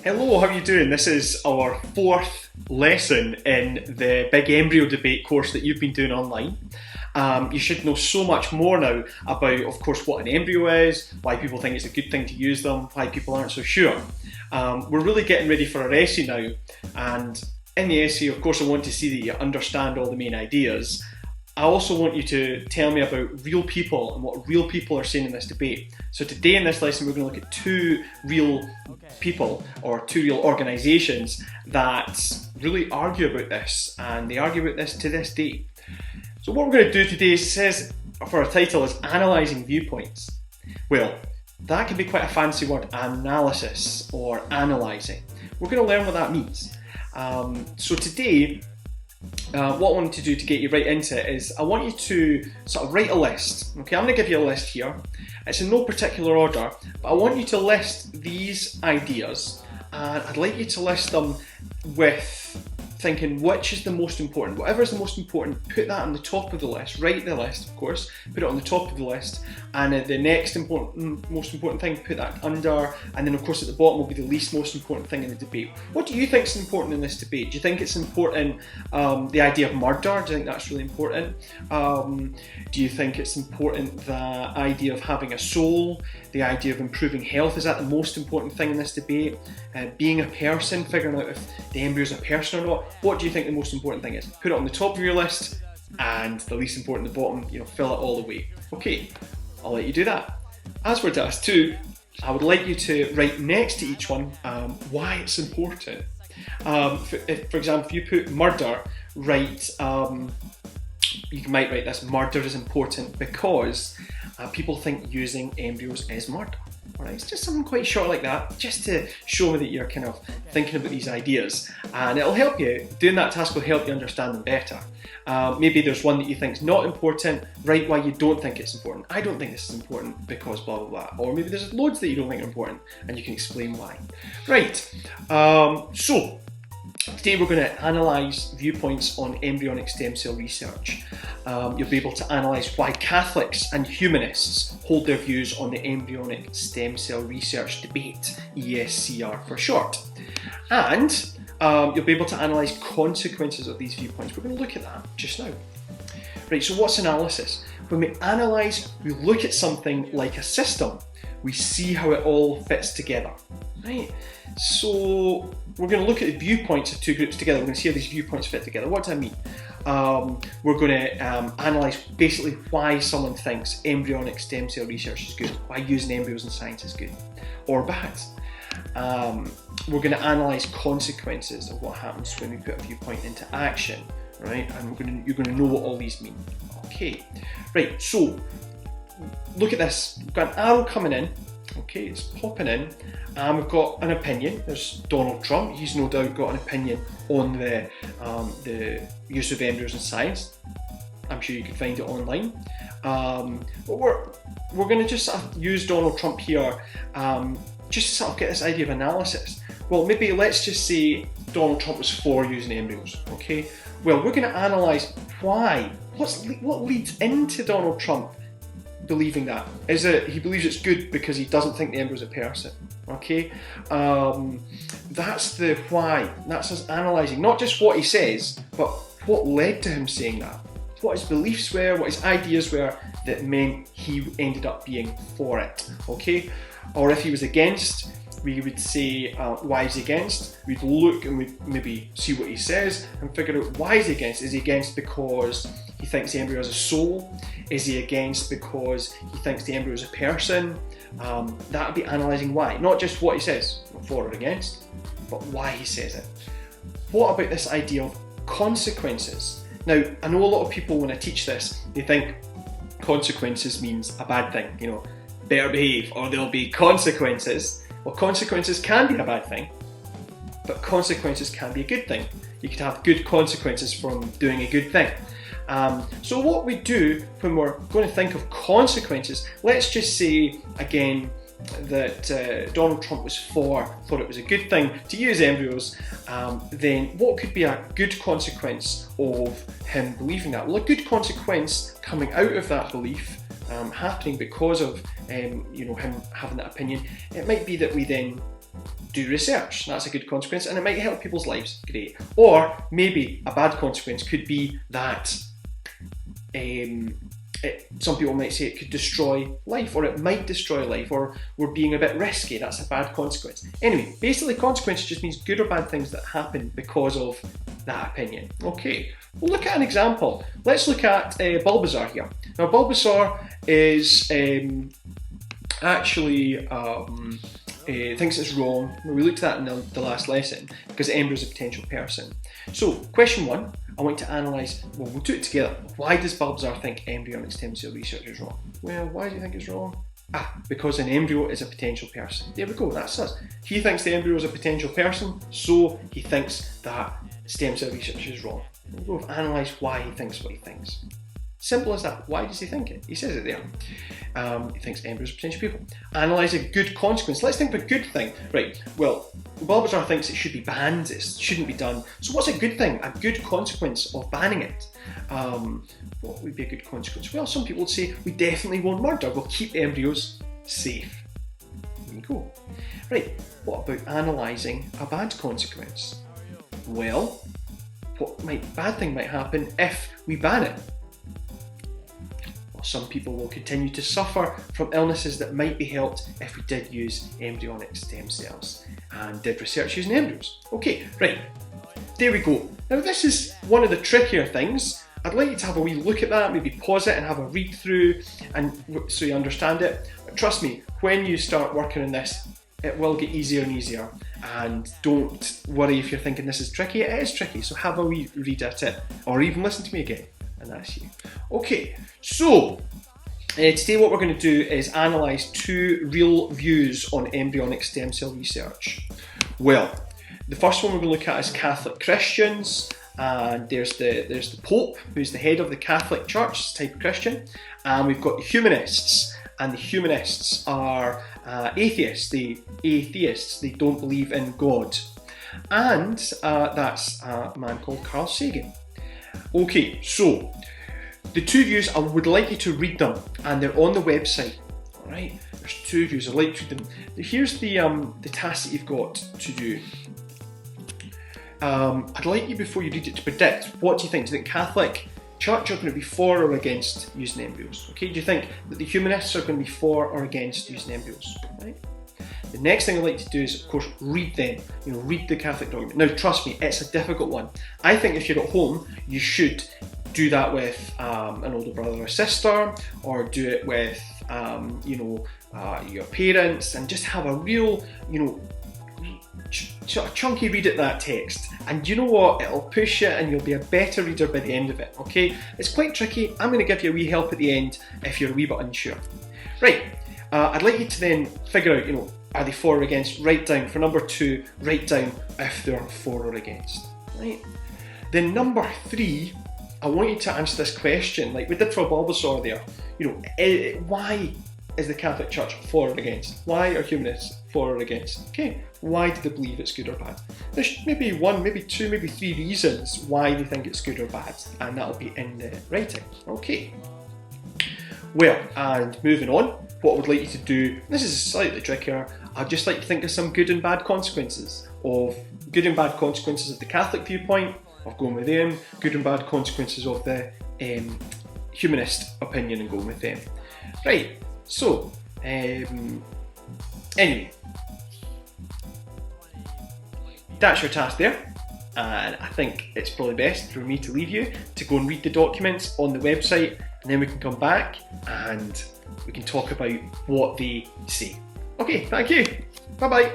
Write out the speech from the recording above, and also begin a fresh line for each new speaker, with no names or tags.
Hello, how are you doing? This is our fourth lesson in the big embryo debate course that you've been doing online. You should know so much more now about, of course, what an embryo is, why people think it's a good thing to use them, why people aren't so sure. We're really getting ready for our essay now, and in the essay, of course, I want to see that you understand all the main ideas. I also want you to tell me about real people and what real people are saying in this debate. So today in this lesson we're going to look at two real people or two real organisations that really argue about this, and they argue about this to this day. So what we're going to do today says for our title is Analysing Viewpoints. Well, that can be quite a fancy word, analysis or analysing. We're going to learn what that means. So today what I want to do to get you right into it is I want you to sort of write a list. Okay, I'm going to give you a list here. It's in no particular order, but I want you to list these ideas, and I'd like you to list them with thinking which is the most important. Whatever is the most important, put that on the top of the list. Write the list, of course, put it on the top of the list, and the next most important thing, put that under, and then of course at the bottom will be the least most important thing in the debate. What do you think is important in this debate? Do you think it's important, the idea of murder? Do you think that's really important? Do you think it's important the idea of having a soul? The idea of improving health, is that the most important thing in this debate? Being a person, figuring out if the embryo is a person or not. What do you think the most important thing is? Put it on the top of your list, and the least important at the bottom, fill it all the way. Okay, I'll let you do that. As for task 2, I would like you to write next to each one why it's important. For example, if you put murder, write, you might write this: murder is important because people think using embryos is murder. Alright, it's just something quite short like that, just to show me that you're kind of thinking about these ideas, and it'll help you. Doing that task will help you understand them better. Maybe there's one that you think is not important, write why you don't think it's important. I don't think this is important because blah blah blah. Or maybe there's loads that you don't think are important, and you can explain why. Right, so today we're going to analyse viewpoints on embryonic stem cell research. You'll be able to analyse why Catholics and humanists hold their views on the embryonic stem cell research debate, ESCR for short. And you'll be able to analyse consequences of these viewpoints. We're going to look at that just now. Right, so what's analysis? When we analyse, we look at something like a system. We see how it all fits together. Right, so we're going to look at the viewpoints of two groups together. We're going to see how these viewpoints fit together. What does that mean? We're going to analyse basically why someone thinks embryonic stem cell research is good, why using embryos in science is good or bad. We're going to analyse consequences of what happens when we put a viewpoint into action, right? And you're going to know what all these mean. Okay, right, so look at this. We've got an arrow coming in. Okay, it's popping in, and we've got an opinion. There's Donald Trump. He's no doubt got an opinion on the use of embryos in science. I'm sure you can find it online. But we're going to just sort of use Donald Trump here, just to sort of get this idea of analysis. Well, maybe let's just say Donald Trump was for using embryos. Okay. Well, we're going to analyse why. What leads into Donald Trump believing that? Is it he believes it's good because he doesn't think the embryo is a person? Okay, that's the why. That's us analysing not just what he says, but what led to him saying that, what his beliefs were, what his ideas were that meant he ended up being for it. Okay, or if he was against, we would say why is he against? We'd look and we'd maybe see what he says and figure out why is he against. Is he against because he thinks the embryo has a soul? Is he against because he thinks the embryo is a person? That would be analysing why, not just what he says, for or against, but why he says it. What about this idea of consequences? Now, I know a lot of people when I teach this, they think consequences means a bad thing, better behave or there'll be consequences. Well, consequences can be a bad thing, but consequences can be a good thing. You could have good consequences from doing a good thing. So what we do when we're going to think of consequences, let's just say again that Donald Trump was thought it was a good thing to use embryos, then what could be a good consequence of him believing that? Well, a good consequence coming out of that belief happening because of him having that opinion, it might be that we then do research. That's a good consequence, and it might help people's lives. Great. Or maybe a bad consequence could be that some people might say it could destroy life, or it might destroy life, or we're being a bit risky. That's a bad consequence. Anyway, basically consequence just means good or bad things that happen because of that opinion. Okay, we'll look at an example. Let's look at Bulbasaur here. Now Bulbasaur is actually thinks it's wrong. We looked at that in the last lesson because Embryo is a potential person. So question 1, I want to analyse, well, we'll do it together. Why does Bulbasaur think embryonic stem cell research is wrong? Well, why do you think it's wrong? Because an embryo is a potential person. There we go, that's us. He thinks the embryo is a potential person, so he thinks that stem cell research is wrong. We'll go analyse why he thinks what he thinks. Simple as that. Why does he think it? He says it there. He thinks embryos are potential people. Analyse a good consequence. Let's think of a good thing. Right, well, Bulbasaur thinks it should be banned, it shouldn't be done. So what's a good thing? A good consequence of banning it? What would be a good consequence? Well, some people would say we definitely won't murder. We'll keep embryos safe. There you go. Right, what about analysing a bad consequence? Well, bad thing might happen if we ban it? Some people will continue to suffer from illnesses that might be helped if we did use embryonic stem cells and did research using embryos. Okay, right, there we go. Now this is one of the trickier things. I'd like you to have a wee look at that, maybe pause it and have a read through and so you understand it. But trust me, when you start working on this, it will get easier and easier. And don't worry if you're thinking this is tricky, it is tricky. So have a wee read at it or even listen to me again. And that's you. Okay, so today what we're going to do is analyse 2 real views on embryonic stem cell research. Well, the first one we're going to look at is Catholic Christians, and there's the Pope, who's the head of the Catholic Church, type of Christian, and we've got the humanists, and the humanists are atheists. They don't believe in God, and that's a man called Carl Sagan. Okay, so the 2 views, I would like you to read them, and they're on the website. Alright, there's 2 views, I'd like you to read them. Here's the task that you've got to do. I'd like you, before you read it, to predict, what do you think? Do you think Catholic Church are going to be for or against using embryos? Okay, do you think that the humanists are going to be for or against using embryos? Right? The next thing I'd like to do is, of course, read them. Read the Catholic document. Now, trust me, it's a difficult one. I think if you're at home, you should do that with an older brother or sister, or do it with, your parents, and just have a real, chunky read at that text. And you know what? It'll push you, and you'll be a better reader by the end of it. Okay? It's quite tricky. I'm going to give you a wee help at the end if you're a wee bit unsure. Right. I'd like you to then figure out, are they for or against? Write down, for number 2, write down if they're for or against. Right? Then number 3, I want you to answer this question, like we did for Bulbasaur there. Why is the Catholic Church for or against? Why are humanists for or against? Okay, why do they believe it's good or bad? There's maybe 1, maybe 2, maybe 3 reasons why they think it's good or bad, and that'll be in the writing. Okay. Well, and moving on, what I would like you to do, this is slightly trickier, I'd just like to think of some good and bad consequences of the Catholic viewpoint, of going with them, good and bad consequences of the humanist opinion and going with them. Right, so, anyway, that's your task there, and I think it's probably best for me to leave you to go and read the documents on the website, and then we can come back and we can talk about what they say. Okay, thank you. Bye bye.